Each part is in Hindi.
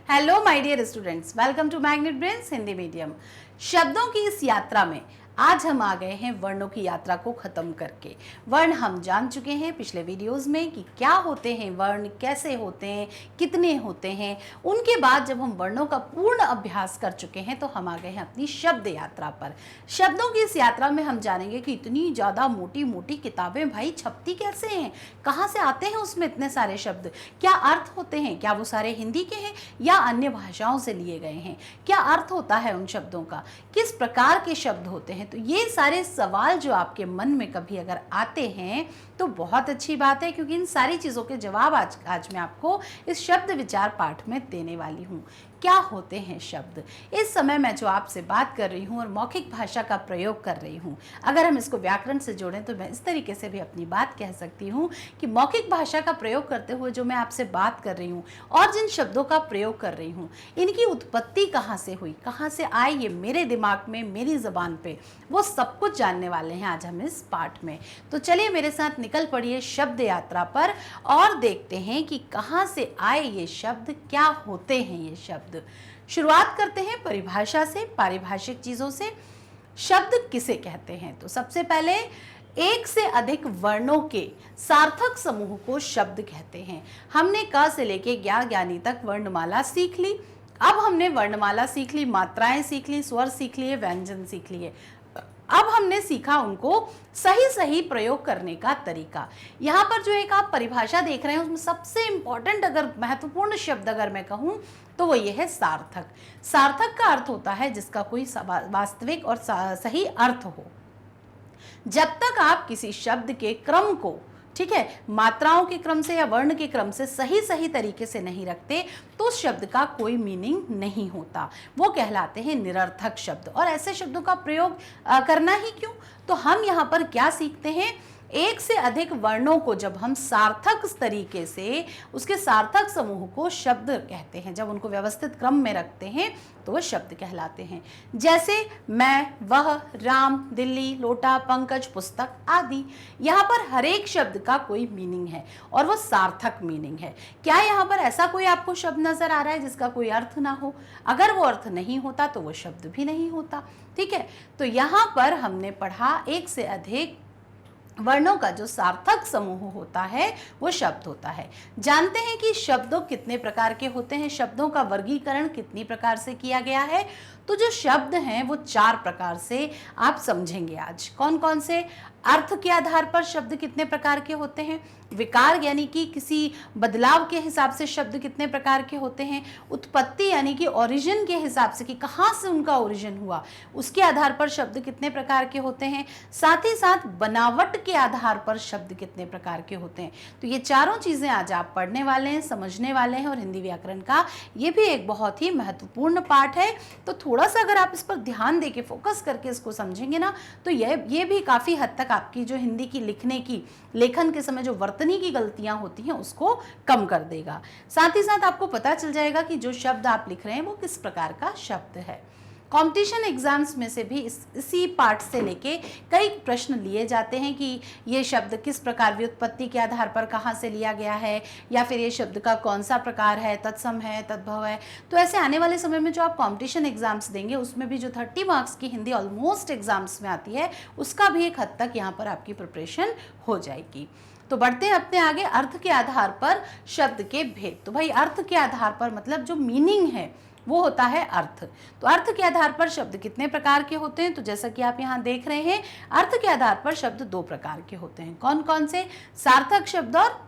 Hello my dear students, welcome to Magnet Brains Hindi medium. शब्दों की इस यात्रा में आज हम आ गए हैं वर्णों की यात्रा को खत्म करके। वर्ण हम जान चुके हैं पिछले वीडियोस में कि क्या होते हैं वर्ण, कैसे होते हैं, कितने होते हैं। उनके बाद जब हम वर्णों का पूर्ण अभ्यास कर चुके हैं तो हम आ गए हैं अपनी शब्द यात्रा पर। शब्दों की इस यात्रा में हम जानेंगे कि इतनी ज़्यादा मोटी मोटी किताबें भाई छपती कैसे हैं, कहाँ से आते हैं उसमें इतने सारे शब्द, क्या अर्थ होते हैं, क्या वो सारे हिंदी के हैं या अन्य भाषाओं से लिए गए हैं, क्या अर्थ होता है उन शब्दों का, किस प्रकार के शब्द होते हैं। तो ये सारे सवाल जो आपके मन में कभी अगर आते हैं तो बहुत अच्छी बात है, क्योंकि इन सारी चीज़ों के जवाब आज मैं आपको इस शब्द विचार पाठ में देने वाली हूँ। क्या होते हैं शब्द? इस समय मैं जो आपसे बात कर रही हूँ और मौखिक भाषा का प्रयोग कर रही हूँ, अगर हम इसको व्याकरण से जोड़ें तो मैं इस तरीके से भी अपनी बात कह सकती हूँ कि मौखिक भाषा का प्रयोग करते हुए जो मैं आपसे बात कर रही हूँ और जिन शब्दों का प्रयोग कर रही हूँ, इनकी उत्पत्ति कहाँ से हुई, कहाँ से आए ये मेरे दिमाग में, मेरी ज़बान पे, वो सब कुछ जानने वाले हैं आज हम इस पाठ में। तो चलिए मेरे साथ निकल पड़िए शब्द यात्रा पर और देखते हैं कि कहाँ से आए ये शब्द, क्या होते हैं ये शब्द। शुरुआत करते हैं परिभाषा से, पारिभाषिक चीजों से। शब्द किसे कहते हैं? तो सबसे पहले एक से अधिक वर्णों के सार्थक समूह को शब्द कहते हैं। हमने क से लेके ज्ञानी तक वर्णमाला सीख ली। अब हमने वर्णमाला सीख ली, मात्राएं सीख ली, स्वर सीख लिए, व्यंजन सीख लिए। अब हमने सीखा उनको सही सही प्रयोग करने का तरीका। यहाँ पर जो एक आप परिभाषा देख रहे हैं उसमें सबसे इंपॉर्टेंट अगर महत्वपूर्ण शब्द अगर मैं कहूँ तो वो ये है सार्थक। सार्थक का अर्थ होता है जिसका कोई वास्तविक और सही अर्थ हो। जब तक आप किसी शब्द के क्रम को, ठीक है, मात्राओं के क्रम से या वर्ण के क्रम से सही सही तरीके से नहीं रखते तो उस शब्द का कोई मीनिंग नहीं होता, वो कहलाते हैं निरर्थक शब्द। और ऐसे शब्दों का प्रयोग करना ही क्यों? तो हम यहाँ पर क्या सीखते हैं, एक से अधिक वर्णों को जब हम सार्थक तरीके से, उसके सार्थक समूह को शब्द कहते हैं, जब उनको व्यवस्थित क्रम में रखते हैं तो वो शब्द कहलाते हैं। जैसे मैं, वह, राम, दिल्ली, लोटा, पंकज, पुस्तक आदि। यहाँ पर हर एक शब्द का कोई मीनिंग है और वो सार्थक मीनिंग है। क्या यहाँ पर ऐसा कोई आपको शब्द नजर आ रहा है जिसका कोई अर्थ ना हो? अगर वो अर्थ नहीं होता तो वो शब्द भी नहीं होता। ठीक है, तो यहाँ पर हमने पढ़ा एक से अधिक वर्णों का जो सार्थक समूह होता है वो शब्द होता है। जानते हैं कि शब्दों कितने प्रकार के होते हैं, शब्दों का वर्गीकरण कितनी प्रकार से किया गया है। तो जो शब्द हैं वो 4 प्रकार से आप समझेंगे आज। कौन कौन से? अर्थ के आधार पर शब्द कितने प्रकार के होते हैं, विकार यानी कि किसी बदलाव के हिसाब से शब्द कितने प्रकार के होते हैं, उत्पत्ति यानी कि ओरिजिन के हिसाब से कि कहाँ से उनका ओरिजिन हुआ, उसके आधार पर शब्द कितने प्रकार के होते हैं, साथ ही साथ बनावट के आधार पर शब्द कितने प्रकार के होते हैं। तो ये चारों चीज़ें आज आप पढ़ने वाले हैं, समझने वाले हैं और हिंदी व्याकरण का ये भी एक बहुत ही महत्वपूर्ण पाठ है। तो थोड़ा सा अगर आप इस पर ध्यान देके फोकस करके इसको समझेंगे ना तो ये भी काफ़ी हद तक आपकी जो हिंदी की लिखने की, लेखन के समय जो वर्तनी की गलतियां होती हैं उसको कम कर देगा। साथ ही साथ आपको पता चल जाएगा कि जो शब्द आप लिख रहे हैं वो किस प्रकार का शब्द है। कंपटीशन एग्जाम्स में से भी इसी पार्ट से लेके कई प्रश्न लिए जाते हैं कि ये शब्द किस प्रकार व्युत्पत्ति के आधार पर कहाँ से लिया गया है, या फिर ये शब्द का कौन सा प्रकार है, तत्सम है, तद्भव है। तो ऐसे आने वाले समय में जो आप कंपटीशन एग्जाम्स देंगे उसमें भी जो 30 मार्क्स की हिंदी ऑलमोस्ट एग्जाम्स में आती है उसका भी एक हद तक यहाँ पर आपकी प्रिपरेशन हो जाएगी। तो बढ़ते हैं अपने आगे। अर्थ के आधार पर शब्द के भेद। तो भाई अर्थ के आधार पर मतलब जो मीनिंग है वो होता है अर्थ। तो अर्थ के आधार पर शब्द कितने प्रकार के होते हैं? तो जैसा कि आप यहाँ देख रहे हैं, अर्थ के आधार पर शब्द 2 प्रकार के होते हैं। कौन कौन से? सार्थक शब्द और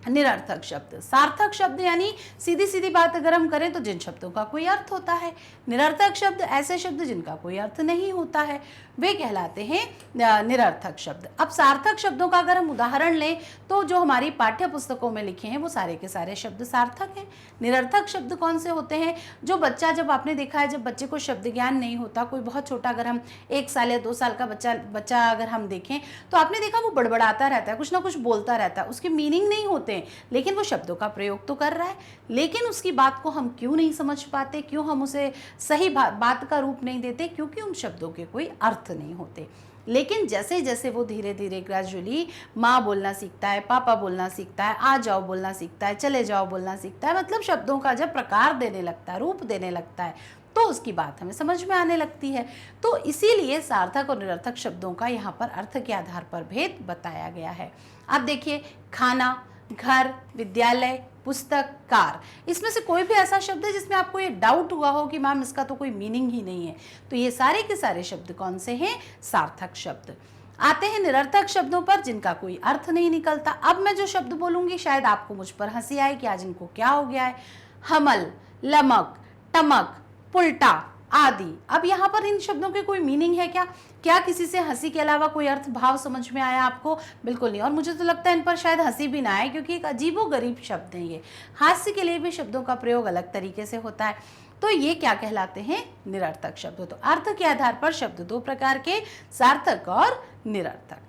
निरर्थक शब्द। सार्थक शब्द यानी सीधी सीधी बात अगर हम करें तो जिन शब्दों का कोई अर्थ होता है। निरर्थक शब्द ऐसे शब्द जिनका कोई अर्थ नहीं होता है, वे कहलाते हैं निरर्थक शब्द। अब सार्थक शब्दों का अगर हम उदाहरण लें तो जो हमारी पाठ्य पुस्तकों में लिखे हैं वो सारे के सारे शब्द सार्थक हैं। निरर्थक शब्द कौन से होते हैं? जो बच्चा, जब आपने देखा है जब बच्चे को शब्द ज्ञान नहीं होता, कोई बहुत छोटा, अगर हम 1 साल या 2 साल का बच्चा अगर हम देखें तो आपने देखा वो बड़बड़ाता रहता है, कुछ ना कुछ बोलता रहता है, उसके मीनिंग नहीं होते हैं, लेकिन वो शब्दों का प्रयोग तो कर रहा है। लेकिन उसकी बात को हम क्यों नहीं समझ पाते, क्यों हम उसे सही बात का रूप नहीं देते? क्योंकि उन शब्दों के कोई अर्थ नहीं होते। लेकिन जैसे जैसे वो धीरे धीरे ग्रेजुअली माँ बोलना सीखता है, पापा बोलना सीखता है, आ जाओ बोलना सीखता है, चले जाओ बोलना सीखता है, मतलब शब्दों का जब प्रकार देने लगता है, रूप देने लगता है, तो उसकी बात हमें समझ में आने लगती है। तो इसीलिए सार्थक और निरर्थक शब्दों का यहाँ पर अर्थ के आधार पर भेद बताया गया है। अब देखिए, खाना, घर, विद्यालय, पुस्तक, कार, इसमें से कोई भी ऐसा शब्द है जिसमें आपको ये डाउट हुआ हो कि मैम इसका तो कोई मीनिंग ही नहीं है, तो ये सारे के सारे शब्द कौन से हैं? सार्थक शब्द। आते हैं निरर्थक शब्दों पर जिनका कोई अर्थ नहीं निकलता। अब मैं जो शब्द बोलूंगी शायद आपको मुझ पर हंसी आए कि आज इनको क्या हो गया है। हमल, लमक, टमक, पुल्टा आदि। अब यहाँ पर इन शब्दों के कोई मीनिंग है क्या? क्या किसी से हंसी के अलावा कोई अर्थ भाव समझ में आया आपको? बिल्कुल नहीं। और मुझे तो लगता है इन पर शायद हंसी भी ना आए, क्योंकि एक अजीबोगरीब शब्द हैं ये। हास्य के लिए भी शब्दों का प्रयोग अलग तरीके से होता है। तो ये क्या कहलाते हैं? निरर्थक शब्द। तो अर्थ के आधार पर शब्द दो प्रकार के, सार्थक और निरर्थक।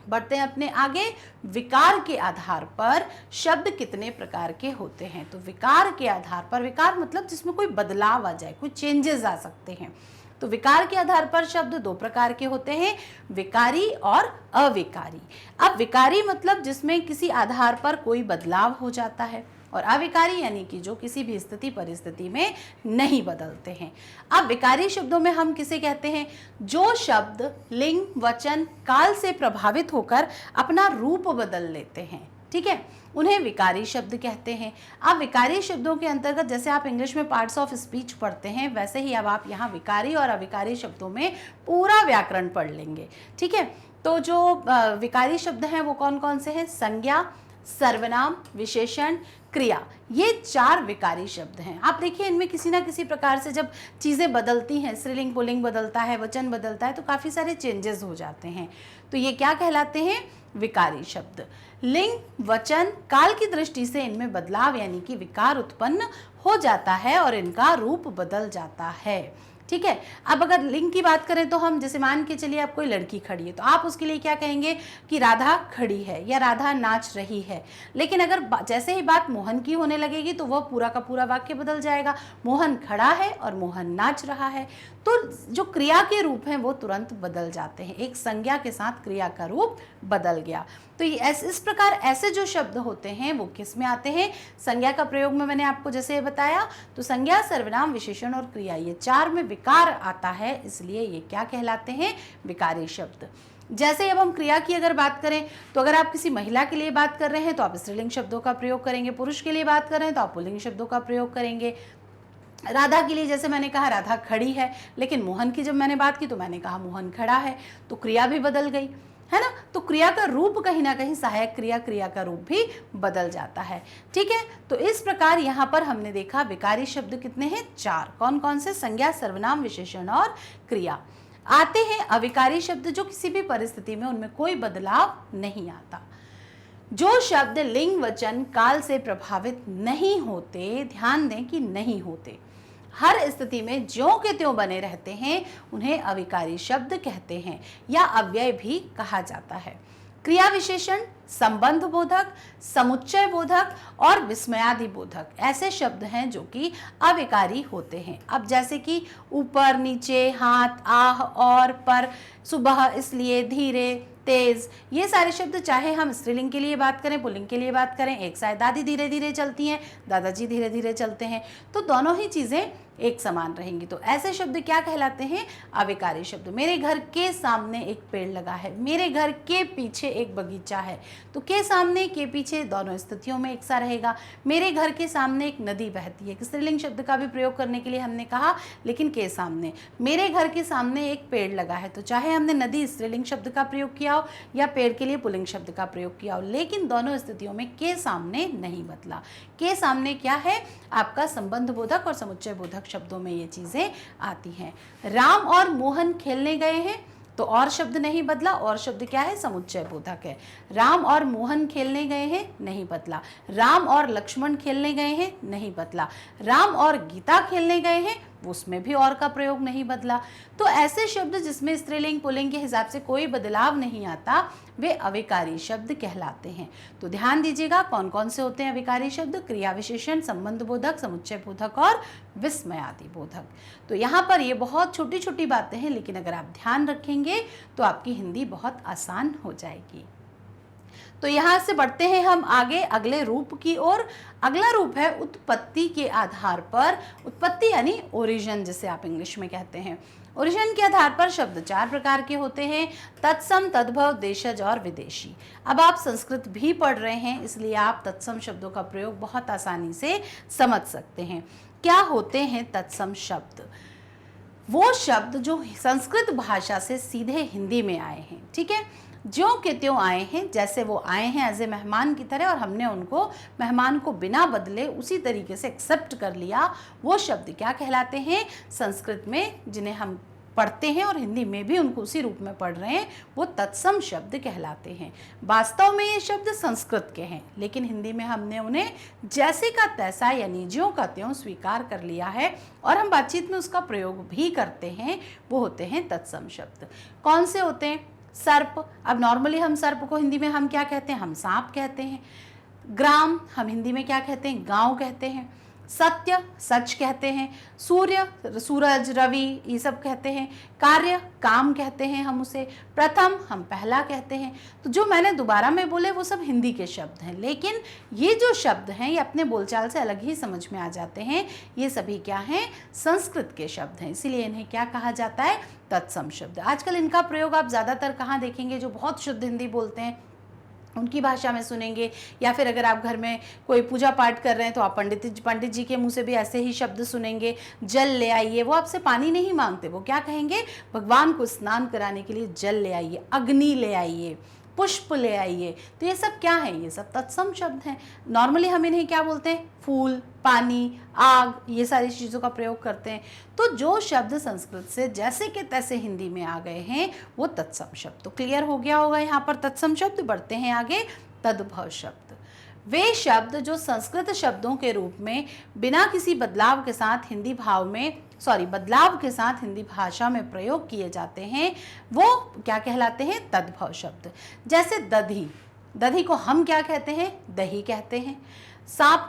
बढ़ते हैं अपने आगे। विकार के आधार पर शब्द कितने प्रकार के होते हैं? तो विकार के आधार पर, विकार मतलब जिसमें कोई बदलाव आ जाए, कोई चेंजेस आ सकते हैं। तो विकार के आधार पर शब्द दो प्रकार के होते हैं, विकारी और अविकारी। अब विकारी मतलब जिसमें किसी आधार पर कोई बदलाव हो जाता है, और अविकारी यानी कि जो किसी भी स्थिति परिस्थिति में नहीं बदलते हैं। अब विकारी शब्दों में हम किसे कहते हैं? जो शब्द लिंग, वचन, काल से प्रभावित होकर अपना रूप बदल लेते हैं, ठीक है, उन्हें विकारी शब्द कहते हैं। अब विकारी शब्दों के अंतर्गत जैसे आप इंग्लिश में पार्ट्स ऑफ स्पीच पढ़ते हैं, वैसे ही अब आप यहाँ विकारी और अविकारी शब्दों में पूरा व्याकरण पढ़ लेंगे, ठीक है। तो जो विकारी शब्द हैं वो कौन कौन से हैं? संज्ञा, सर्वनाम, विशेषण, क्रिया, ये चार विकारी शब्द हैं। आप देखिए इनमें किसी ना किसी प्रकार से जब चीज़ें बदलती हैं, स्त्रीलिंग पुल्लिंग बदलता है, वचन बदलता है, तो काफ़ी सारे चेंजेस हो जाते हैं। तो ये क्या कहलाते हैं? विकारी शब्द। लिंग, वचन, काल की दृष्टि से इनमें बदलाव यानी कि विकार उत्पन्न हो जाता है और इनका रूप बदल जाता है, ठीक है। अब अगर लिंग की बात करें तो हम जैसे मान के चलिए आप कोई लड़की खड़ी है, तो आप उसके लिए क्या कहेंगे कि राधा खड़ी है या राधा नाच रही है। लेकिन अगर जैसे ही बात मोहन की होने लगेगी तो वह पूरा का पूरा वाक्य बदल जाएगा। मोहन खड़ा है और मोहन नाच रहा है। तो जो क्रिया के रूप हैं वो तुरंत बदल जाते हैं। एक संज्ञा के साथ क्रिया का रूप बदल गया। तो इस प्रकार ऐसे जो शब्द होते हैं वो किस में आते हैं? संज्ञा का प्रयोग में मैंने आपको जैसे बताया, तो संज्ञा, सर्वनाम, विशेषण और क्रिया, ये चार में विकार आता है, इसलिए ये क्या कहलाते हैं? विकारी शब्द। जैसे अब हम क्रिया की अगर बात करें तो अगर आप किसी महिला के लिए बात कर रहे हैं तो आप स्त्रीलिंग शब्दों का प्रयोग करेंगे, पुरुष के लिए बात कर रहे हैं तो आप पुल्लिंग शब्दों का प्रयोग करेंगे। राधा के लिए जैसे मैंने कहा राधा खड़ी है, लेकिन मोहन की जब मैंने बात की तो मैंने कहा मोहन खड़ा है, तो क्रिया भी बदल गई, है ना। तो क्रिया का रूप कहीं ना कहीं सहायक क्रिया, क्रिया का रूप भी बदल जाता है, ठीक है। तो इस प्रकार यहाँ पर हमने देखा विकारी शब्द कितने हैं? चार। कौन कौन से? संज्ञा, सर्वनाम, विशेषण और क्रिया। आते हैं अविकारी शब्द, जो किसी भी परिस्थिति में उनमें कोई बदलाव नहीं आता। जो शब्द लिंग, वचन, काल से प्रभावित नहीं होते, ध्यान दें कि नहीं होते, हर स्थिति में ज्यों के त्यों बने रहते हैं, उन्हें अविकारी शब्द कहते हैं या अव्यय भी कहा जाता है। क्रिया विशेषण, संबंध बोधक, समुच्चय बोधक और विस्मयादि बोधक ऐसे शब्द हैं जो कि अविकारी होते हैं। अब जैसे कि ऊपर, नीचे, हाथ, आह, और, पर, सुबह, इसलिए, धीरे, तेज, ये सारे शब्द चाहे हम स्त्रीलिंग के लिए बात करें, पुल्लिंग के लिए बात करें, एक साथ दादी धीरे धीरे चलती हैं, दादाजी धीरे धीरे चलते हैं, तो दोनों ही चीज़ें एक समान रहेंगी। तो ऐसे शब्द क्या कहलाते हैं? अविकारी शब्द। मेरे घर के सामने एक पेड़ लगा है, मेरे घर के पीछे एक बगीचा है, तो के सामने, के पीछे दोनों स्थितियों में एक सा रहेगा। मेरे घर के सामने एक नदी बहती है, स्त्रीलिंग शब्द का भी प्रयोग करने के लिए हमने कहा, लेकिन के सामने। मेरे घर के सामने एक पेड़ लगा है, तो चाहे हमने नदी स्त्रीलिंग शब्द का प्रयोग किया हो या पेड़ के लिए पुल्लिंग शब्द का प्रयोग किया हो, लेकिन दोनों स्थितियों में के सामने नहीं बदला। के सामने क्या है? आपका संबंध बोधक और समुच्चय बोधक शब्दों में ये चीजें आती हैं। राम और मोहन खेलने गए हैं, तो और शब्द नहीं बदला, और शब्द क्या है? समुच्चय बोधक है। राम और मोहन खेलने गए हैं, नहीं बदला। राम और लक्ष्मण खेलने गए हैं, नहीं बदला। राम और गीता खेलने गए हैं, उसमें भी और का प्रयोग नहीं बदला। तो ऐसे शब्द जिसमें स्त्रीलिंग पुल्लिंग के हिसाब से कोई बदलाव नहीं आता वे अविकारी शब्द कहलाते हैं। तो ध्यान दीजिएगा कौन कौन से होते हैं अविकारी शब्द, क्रिया विशेषण, संबंध बोधक, समुच्चय बोधक और विस्मयादि बोधक। तो यहाँ पर ये बहुत छोटी छोटी बातें हैं, लेकिन अगर आप ध्यान रखेंगे तो आपकी हिंदी बहुत आसान हो जाएगी। तो यहाँ से बढ़ते हैं हम आगे अगले रूप की ओर। अगला रूप है उत्पत्ति के आधार पर। उत्पत्ति यानी ओरिजिन जिसे आप इंग्लिश में कहते हैं। ओरिजिन के आधार पर शब्द 4 प्रकार के होते हैं, तत्सम, तद्भव, देशज और विदेशी। अब आप संस्कृत भी पढ़ रहे हैं, इसलिए आप तत्सम शब्दों का प्रयोग बहुत आसानी से समझ सकते हैं। क्या होते हैं तत्सम शब्द? वो शब्द जो संस्कृत भाषा से सीधे हिंदी में आए हैं, ठीक है, ज्यों के त्यों आए हैं, जैसे वो आए हैं एज ए मेहमान की तरह और हमने उनको मेहमान को बिना बदले उसी तरीके से एक्सेप्ट कर लिया, वो शब्द क्या कहलाते हैं संस्कृत में, जिन्हें हम पढ़ते हैं और हिंदी में भी उनको उसी रूप में पढ़ रहे हैं, वो तत्सम शब्द कहलाते हैं। वास्तव में ये शब्द संस्कृत के हैं, लेकिन हिंदी में हमने उन्हें जैसे का तैसा यानी ज्यों का त्यों स्वीकार कर लिया है और हम बातचीत में उसका प्रयोग भी करते हैं, वो होते हैं तत्सम शब्द। कौन से होते हैं? सर्प। अब नॉर्मली हम सर्प को हिंदी में हम क्या कहते हैं? हम सांप कहते हैं। ग्राम हम हिंदी में क्या कहते हैं? गांव कहते हैं। सत्य सच कहते हैं। सूर्य सूरज रवि ये सब कहते हैं। कार्य काम कहते हैं हम उसे। प्रथम हम पहला कहते हैं। तो जो मैंने दोबारा में बोले वो सब हिंदी के शब्द हैं, लेकिन ये जो शब्द हैं ये अपने बोलचाल से अलग ही समझ में आ जाते हैं। ये सभी क्या हैं? संस्कृत के शब्द हैं, इसीलिए इन्हें क्या कहा जाता है? तत्सम शब्द। आजकल इनका प्रयोग आप ज़्यादातर कहाँ देखेंगे? जो बहुत शुद्ध हिंदी बोलते हैं उनकी भाषा में सुनेंगे, या फिर अगर आप घर में कोई पूजा पाठ कर रहे हैं तो आप पंडित जी के मुंह से भी ऐसे ही शब्द सुनेंगे। जल ले आइए, वो आपसे पानी नहीं मांगते, वो क्या कहेंगे? भगवान को स्नान कराने के लिए जल ले आइए, अग्नि ले आइए, पुष्प ले आइए। तो ये सब क्या है? ये सब तत्सम शब्द हैं। नॉर्मली हम इन्हें क्या बोलते हैं? फूल, पानी, आग, ये सारी चीज़ों का प्रयोग करते हैं। तो जो शब्द संस्कृत से जैसे के तैसे हिंदी में आ गए हैं वो तत्सम शब्द। तो क्लियर हो गया होगा यहाँ पर तत्सम शब्द। बढ़ते हैं आगे तद्भव शब्द। वे शब्द जो संस्कृत शब्दों के रूप में बिना किसी बदलाव के साथ बदलाव के साथ हिंदी भाषा में प्रयोग किए जाते हैं वो क्या कहलाते हैं? तद्भव शब्द। जैसे दधी, दधी को हम क्या कहते हैं? दही कहते हैं। सर्प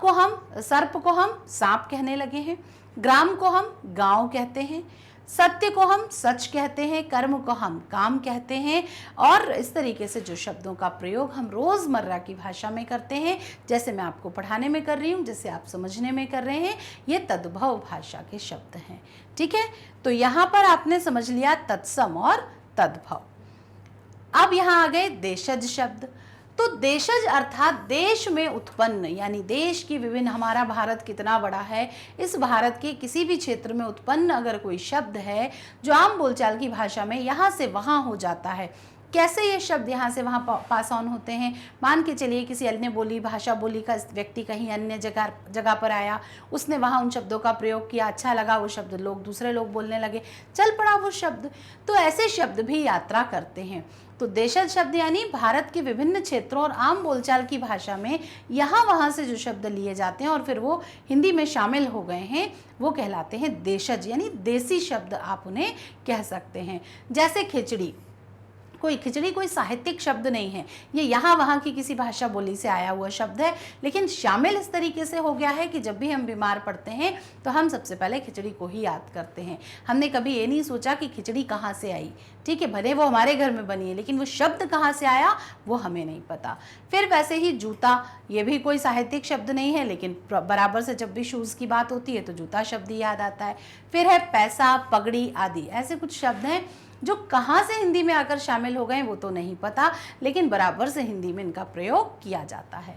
को हम सांप कहने लगे हैं। ग्राम को हम गांव कहते हैं। सत्य को हम सच कहते हैं। कर्म को हम काम कहते हैं। और इस तरीके से जो शब्दों का प्रयोग हम रोज़मर्रा की भाषा में करते हैं, जैसे मैं आपको पढ़ाने में कर रही हूँ, जैसे आप समझने में कर रहे हैं, ये तद्भव भाषा के शब्द हैं। ठीक है, तो यहाँ पर आपने समझ लिया तत्सम और तद्भव। अब यहाँ आ गए देशज शब्द। तो देशज अर्थात देश में उत्पन्न, यानी देश की विभिन्न, हमारा भारत कितना बड़ा है, इस भारत के किसी भी क्षेत्र में उत्पन्न अगर कोई शब्द है जो आम बोलचाल की भाषा में यहाँ से वहाँ हो जाता है। कैसे ये शब्द यहाँ से वहाँ पास ऑन होते हैं? मान के चलिए किसी अन्य भाषा बोली का व्यक्ति कहीं अन्य जगह पर आया, उसने वहाँ उन शब्दों का प्रयोग किया, अच्छा लगा वो शब्द, दूसरे लोग बोलने लगे, चल पड़ा वो शब्द। तो ऐसे शब्द भी यात्रा करते हैं। तो देशज शब्द यानी भारत के विभिन्न क्षेत्रों और आम बोलचाल की भाषा में यहाँ वहाँ से जो शब्द लिए जाते हैं और फिर वो हिंदी में शामिल हो गए हैं, वो कहलाते हैं देशज, यानी देसी शब्द आप उन्हें कह सकते हैं। जैसे खिचड़ी कोई साहित्यिक शब्द नहीं है, ये यहाँ वहाँ की किसी भाषा बोली से आया हुआ शब्द है, लेकिन शामिल इस तरीके से हो गया है कि जब भी हम बीमार पड़ते हैं तो हम सबसे पहले खिचड़ी को ही याद करते हैं। हमने कभी ये नहीं सोचा कि खिचड़ी कहाँ से आई, ठीक है, भले वो हमारे घर में बनी है, लेकिन वो शब्द कहाँ से आया वो हमें नहीं पता। फिर वैसे ही जूता, ये भी कोई साहित्यिक शब्द नहीं है, लेकिन बराबर से जब भी शूज़ की बात होती है तो जूता शब्द ही याद आता है। फिर है पैसा, पगड़ी आदि, ऐसे कुछ शब्द हैं जो कहाँ से हिंदी में आकर शामिल हो गए वो तो नहीं पता, लेकिन बराबर से हिंदी में इनका प्रयोग किया जाता है।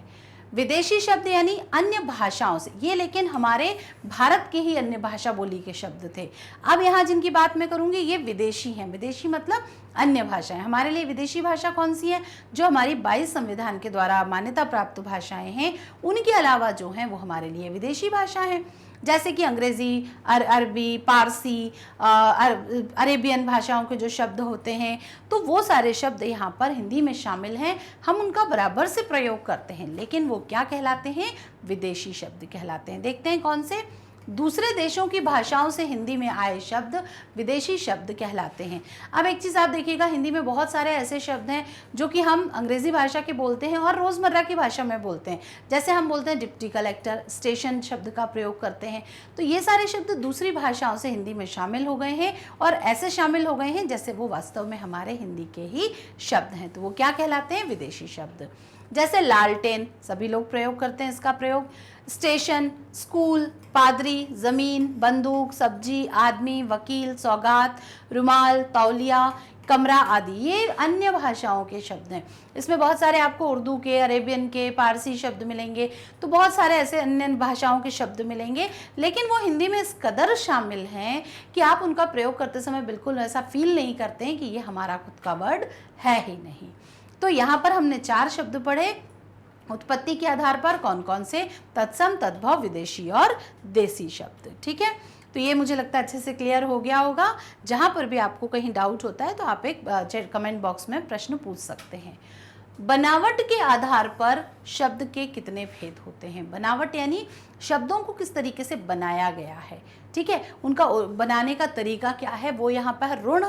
विदेशी शब्द यानी अन्य भाषाओं से, ये लेकिन हमारे भारत के ही अन्य भाषा बोली के शब्द थे। अब यहाँ जिनकी बात मैं करूँगी ये विदेशी हैं। विदेशी मतलब अन्य भाषाएं। हमारे लिए विदेशी भाषा कौन सी है? जो हमारी 22 संविधान के द्वारा मान्यता प्राप्त भाषाएं हैं, उनके अलावा जो हैं वो हमारे लिए विदेशी भाषा हैं। जैसे कि अंग्रेज़ी, अरबी, पारसी, अरेबियन भाषाओं के जो शब्द होते हैं, तो वो सारे शब्द यहाँ पर हिंदी में शामिल हैं। हम उनका बराबर से प्रयोग करते हैं, लेकिन वो क्या कहलाते हैं? विदेशी शब्द कहलाते हैं। देखते हैं कौन से? दूसरे देशों की भाषाओं से हिंदी में आए शब्द विदेशी शब्द कहलाते हैं। अब एक चीज़ आप देखिएगा, हिंदी में बहुत सारे ऐसे शब्द हैं जो कि हम अंग्रेज़ी भाषा के बोलते हैं और रोज़मर्रा की भाषा में बोलते हैं। जैसे हम बोलते हैं डिप्टी कलेक्टर, स्टेशन शब्द का प्रयोग करते हैं। तो ये सारे शब्द दूसरी भाषाओं से हिंदी में शामिल हो गए हैं और ऐसे शामिल हो गए हैं जैसे वो वास्तव में हमारे हिंदी के ही शब्द हैं। तो वो क्या कहलाते हैं? विदेशी शब्द। जैसे लालटेन, सभी लोग प्रयोग करते हैं इसका प्रयोग। स्टेशन, स्कूल, पादरी, ज़मीन, बंदूक, सब्जी, आदमी, वकील, सौगात, रुमाल, तौलिया, कमरा आदि ये अन्य भाषाओं के शब्द हैं। इसमें बहुत सारे आपको उर्दू के, अरेबियन के, पारसी शब्द मिलेंगे। तो बहुत सारे ऐसे अन्य भाषाओं के शब्द मिलेंगे, लेकिन वो हिंदी में इस कदर शामिल हैं कि आप उनका प्रयोग करते समय बिल्कुल ऐसा फील नहीं करते हैं कि ये हमारा खुद का वर्ड है ही नहीं। तो यहाँ पर हमने 4 शब्द पढ़े उत्पत्ति के आधार पर, कौन कौन से? तत्सम, तद्भव, विदेशी और देसी शब्द। ठीक है, तो ये मुझे लगता है अच्छे से क्लियर हो गया होगा। जहाँ पर भी आपको कहीं डाउट होता है तो आप एक कमेंट बॉक्स में प्रश्न पूछ सकते हैं। बनावट के आधार पर शब्द के कितने भेद होते हैं? बनावट यानी शब्दों को किस तरीके से बनाया गया है। ठीक है, उनका बनाने का तरीका क्या है, वो यहाँ पर ऋण,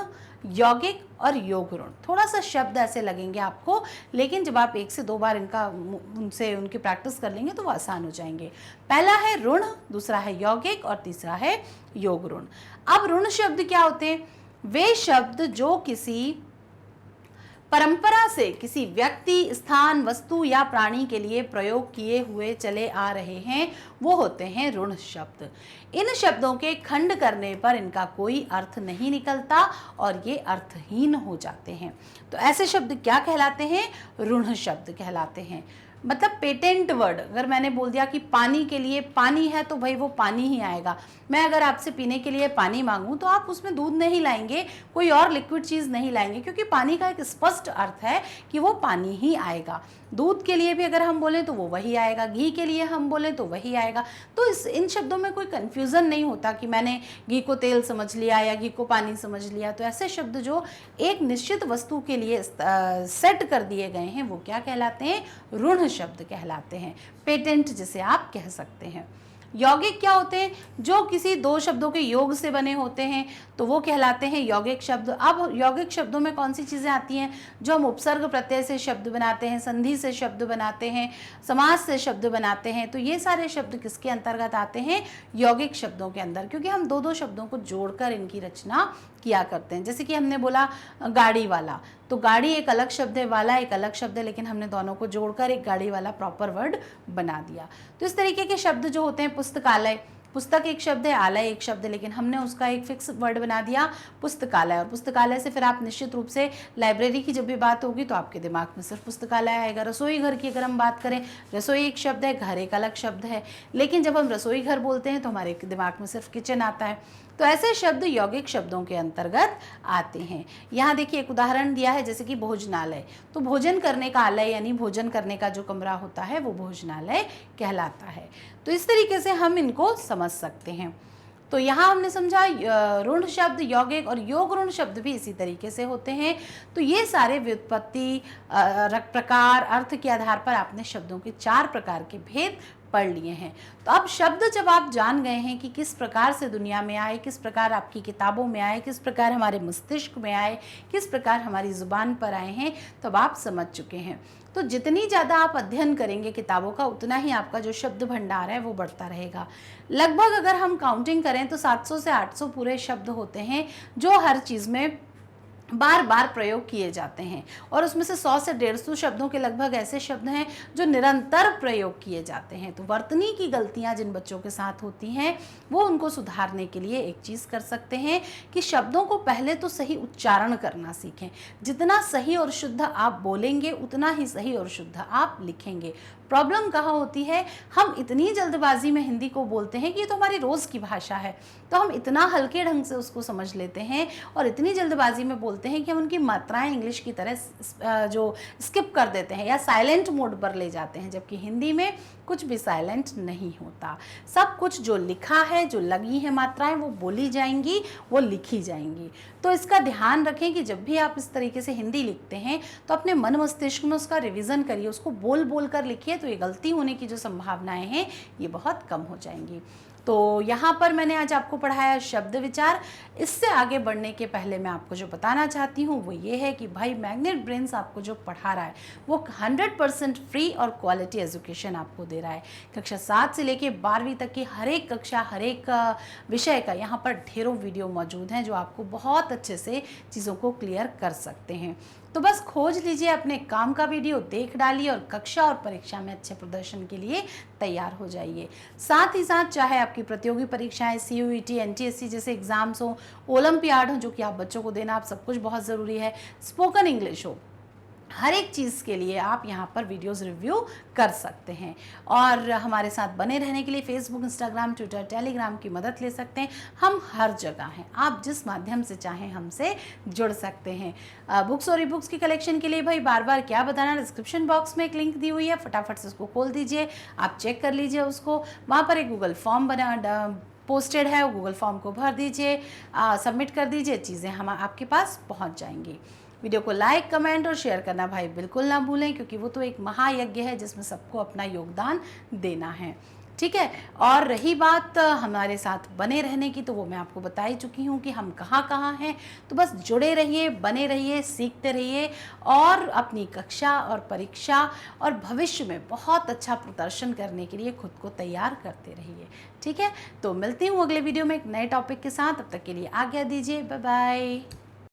यौगिक और योग ऋण। थोड़ा सा शब्द ऐसे लगेंगे आपको, लेकिन जब आप 1 से 2 बार उनकी प्रैक्टिस कर लेंगे तो वो आसान हो जाएंगे। पहला है ऋण, दूसरा है यौगिक और तीसरा है योग ऋण। अब ऋण शब्द क्या होते हैं? वे शब्द जो किसी परंपरा से किसी व्यक्ति, स्थान, वस्तु या प्राणी के लिए प्रयोग किए हुए चले आ रहे हैं, वो होते हैं ऋण शब्द। इन शब्दों के खंड करने पर इनका कोई अर्थ नहीं निकलता और ये अर्थहीन हो जाते हैं। तो ऐसे शब्द क्या कहलाते हैं? ऋण शब्द कहलाते हैं। मतलब पेटेंट वर्ड, अगर मैंने बोल दिया कि पानी के लिए पानी है तो भाई वो पानी ही आएगा। मैं अगर आपसे पीने के लिए पानी मांगूं तो आप उसमें दूध नहीं लाएंगे, कोई और लिक्विड चीज़ नहीं लाएंगे, क्योंकि पानी का एक स्पष्ट अर्थ है कि वो पानी ही आएगा। दूध के लिए भी अगर हम बोलें तो वो वही आएगा, घी के लिए हम बोलें तो वही आएगा। तो इन शब्दों में कोई कन्फ्यूज़न नहीं होता कि मैंने घी को तेल समझ लिया या घी को पानी समझ लिया। तो ऐसे शब्द जो एक निश्चित वस्तु के लिए सेट कर दिए गए हैं वो क्या कहलाते हैं? ऋण शब्द कहलाते हैं। पेटेंट जिसे आप कह सकते हैं। यौगिक क्या होते हैं? जो किसी 2 शब्दों के योग से बने होते हैं तो वो कहलाते हैं यौगिक शब्द। अब यौगिक शब्दों में कौन सी चीज़ें आती हैं? जो हम उपसर्ग प्रत्यय से शब्द बनाते हैं, संधि से शब्द बनाते हैं, समास से शब्द बनाते हैं। तो ये सारे शब्द किसके अंतर्गत आते हैं? यौगिक शब्दों के अंदर, क्योंकि हम 2-2 शब्दों को जोड़कर इनकी रचना किया करते हैं। जैसे कि हमने बोला गाड़ी वाला, तो गाड़ी एक अलग शब्द है, वाला एक अलग शब्द है, लेकिन हमने दोनों को जोड़कर एक गाड़ी वाला प्रॉपर वर्ड बना दिया। तो इस तरीके के शब्द जो होते हैं, पुस्तकालय, पुस्तक एक शब्द है, आलय एक शब्द है, लेकिन हमने उसका एक फिक्स वर्ड बना दिया पुस्तकालय। और पुस्तकालय से फिर आप निश्चित रूप से लाइब्रेरी की जब भी बात होगी तो आपके दिमाग में सिर्फ पुस्तकालय आएगा। रसोई घर की अगर हम बात करें, रसोई एक शब्द है, घर एक अलग शब्द है, लेकिन जब हम रसोई घर बोलते हैं तो हमारे दिमाग में सिर्फ किचन आता है। तो ऐसे शब्द यौगिक शब्दों के अंतर्गत आते हैं। यहाँ देखिए एक उदाहरण दिया है, जैसे कि भोजनालय। तो भोजन करने का आलय यानी भोजन करने का जो कमरा होता है वो भोजनालय कहलाता है। तो इस तरीके से हम इनको समझ सकते हैं। तो यहाँ हमने समझा ऋण शब्द, यौगिक और योग ऋण शब्द भी इसी तरीके से होते हैं। तो ये सारे व्युत्पत्ति, प्रकार, अर्थ के आधार पर आपने शब्दों के 4 प्रकार के भेद पढ़ लिए हैं। तो अब शब्द जब आप जान गए हैं कि किस प्रकार से दुनिया में आए, किस प्रकार आपकी किताबों में आए, किस प्रकार हमारे मस्तिष्क में आए, किस प्रकार हमारी ज़ुबान पर आए हैं, तब आप समझ चुके हैं। तो जितनी ज़्यादा आप अध्ययन करेंगे किताबों का, उतना ही आपका जो शब्द भंडार है वो बढ़ता रहेगा। लगभग अगर हम काउंटिंग करें तो 700 से 800 पूरे शब्द होते हैं जो हर चीज़ में बार बार प्रयोग किए जाते हैं, और उसमें से 100 से 150 शब्दों के लगभग ऐसे शब्द हैं जो निरंतर प्रयोग किए जाते हैं। तो वर्तनी की गलतियां जिन बच्चों के साथ होती हैं वो उनको सुधारने के लिए एक चीज़ कर सकते हैं कि शब्दों को पहले तो सही उच्चारण करना सीखें। जितना सही और शुद्ध आप बोलेंगे उतना ही सही और शुद्ध आप लिखेंगे। प्रॉब्लम कहाँ होती है? हम इतनी जल्दबाजी में हिंदी को बोलते हैं कि ये तो हमारी रोज़ की भाषा है, तो हम इतना हल्के ढंग से उसको समझ लेते हैं और इतनी जल्दबाजी में बोलते हैं कि हम उनकी मात्राएं इंग्लिश की तरह जो स्किप कर देते हैं या साइलेंट मोड पर ले जाते हैं, जबकि हिंदी में कुछ भी साइलेंट नहीं होता। सब कुछ जो लिखा है, जो लगी है मात्राएं, वो बोली जाएंगी, वो लिखी जाएंगी। तो इसका ध्यान रखें कि जब भी आप इस तरीके से हिंदी लिखते हैं तो अपने मन मस्तिष्क में उसका रिवीजन करिए, उसको बोल बोल कर लिखिए, तो ये गलती होने की जो संभावनाएं हैं ये बहुत कम हो जाएंगी। तो यहाँ पर मैंने आज आपको पढ़ाया शब्द विचार। इससे आगे बढ़ने के पहले मैं आपको जो बताना चाहती हूँ वो ये है कि भाई मैग्नेट ब्रेन्स आपको जो पढ़ा रहा है वो 100% फ्री और क्वालिटी एजुकेशन आपको दे रहा है। कक्षा 7 से लेके 12वीं तक की हर एक कक्षा, हर एक विषय का यहाँ पर ढेरों वीडियो मौजूद हैं जो आपको बहुत अच्छे से चीज़ों को क्लियर कर सकते हैं। तो बस खोज लीजिए, अपने काम का वीडियो देख डालिए और कक्षा और परीक्षा में अच्छे प्रदर्शन के लिए तैयार हो जाइए। साथ ही साथ चाहे आपकी प्रतियोगी परीक्षाएं, CUET, NTSC जैसे एग्जाम्स हो, ओलंपियाड हो जो कि आप बच्चों को देना, आप सब कुछ बहुत ज़रूरी है, स्पोकन इंग्लिश हो, हर एक चीज़ के लिए आप यहाँ पर वीडियोस रिव्यू कर सकते हैं। और हमारे साथ बने रहने के लिए फेसबुक, इंस्टाग्राम, ट्विटर, टेलीग्राम की मदद ले सकते हैं। हम हर जगह हैं, आप जिस माध्यम से चाहें हमसे जुड़ सकते हैं। बुक्स और ई बुक्स की कलेक्शन के लिए भाई बार बार क्या बताना, डिस्क्रिप्शन बॉक्स में एक लिंक दी हुई है, फटाफट से उसको खोल दीजिए, आप चेक कर लीजिए उसको। वहाँ पर एक गूगल फॉर्म पोस्टेड है, वो गूगल फॉर्म को भर दीजिए, सबमिट कर दीजिए, चीज़ें हम आपके पास पहुँच जाएंगी। वीडियो को लाइक, कमेंट और शेयर करना भाई बिल्कुल ना भूलें, क्योंकि वो तो एक महायज्ञ है जिसमें सबको अपना योगदान देना है, ठीक है। और रही बात हमारे साथ बने रहने की, तो वो मैं आपको बता ही चुकी हूँ कि हम कहाँ कहाँ हैं। तो बस जुड़े रहिए, बने रहिए, सीखते रहिए और अपनी कक्षा और परीक्षा और भविष्य में बहुत अच्छा प्रदर्शन करने के लिए खुद को तैयार करते रहिए, ठीक है। तो मिलती हूँ अगले वीडियो में एक नए टॉपिक के साथ, तब तक के लिए आज्ञा दीजिए, बाय बाय।